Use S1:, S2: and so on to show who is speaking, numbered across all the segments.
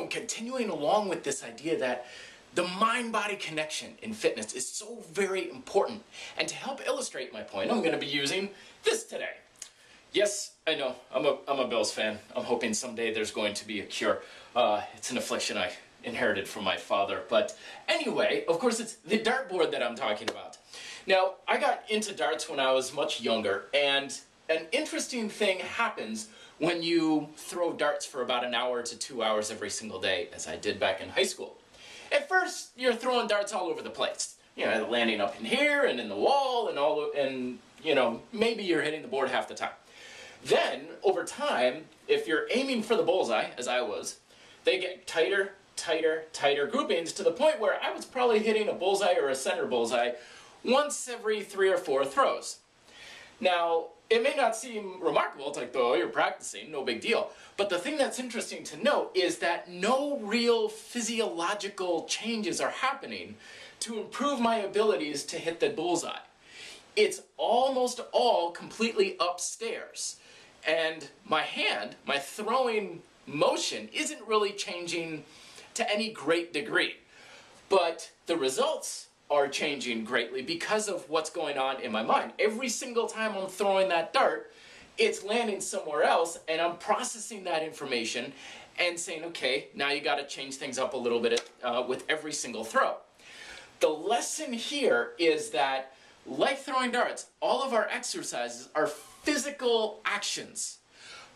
S1: continuing along with this idea that the mind-body connection in fitness is so very important. And to help illustrate my point, I'm going to be using this today. Yes, I know, I'm a Bills fan. I'm hoping someday there's going to be a cure. It's an affliction I inherited from my father. But anyway, of course, it's the dartboard that I'm talking about. Now, I got into darts when I was much younger, and an interesting thing happens when you throw darts for about an hour to 2 hours every single day, as I did back in high school. At first, you're throwing darts all over the place. You know, landing up in here and in the wall and you know, maybe you're hitting the board half the time. Then, over time, if you're aiming for the bullseye, as I was, they get tighter, tighter, tighter groupings to the point where I was probably hitting a bullseye or a center bullseye once every 3 or 4 throws. Now, it may not seem remarkable, it's like, oh, you're practicing, no big deal. But the thing that's interesting to note is that no real physiological changes are happening to improve my abilities to hit the bullseye. It's almost all completely upstairs. And my hand, my throwing motion, isn't really changing to any great degree. But the results are changing greatly because of what's going on in my mind. Every single time I'm throwing that dart, it's landing somewhere else, and I'm processing that information and saying, okay, now you got to change things up a little bit with every single throw. The lesson here is that, like throwing darts, all of our exercises are physical actions,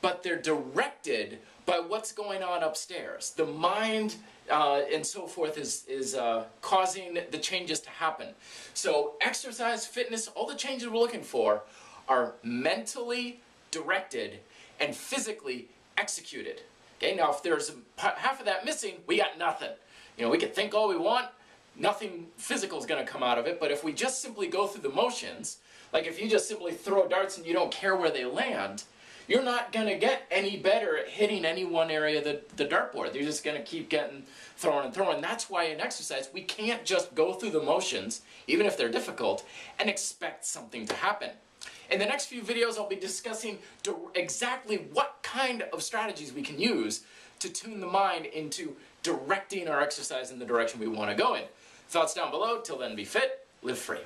S1: but they're directed by what's going on upstairs. The mind and so forth is causing the changes to happen. So exercise, fitness, all the changes we're looking for are mentally directed and physically executed. Okay, now if there's half of that missing, we got nothing. You know, we can think all we want, nothing physical is going to come out of it, but if we just simply go through the motions, like if you just simply throw darts and you don't care where they land, you're not going to get any better at hitting any one area of the dartboard. You're just going to keep getting thrown and thrown. That's why in exercise, we can't just go through the motions, even if they're difficult, and expect something to happen. In the next few videos, I'll be discussing exactly what kind of strategies we can use to tune the mind into directing our exercise in the direction we want to go in. Thoughts down below. Till then, be fit, live free.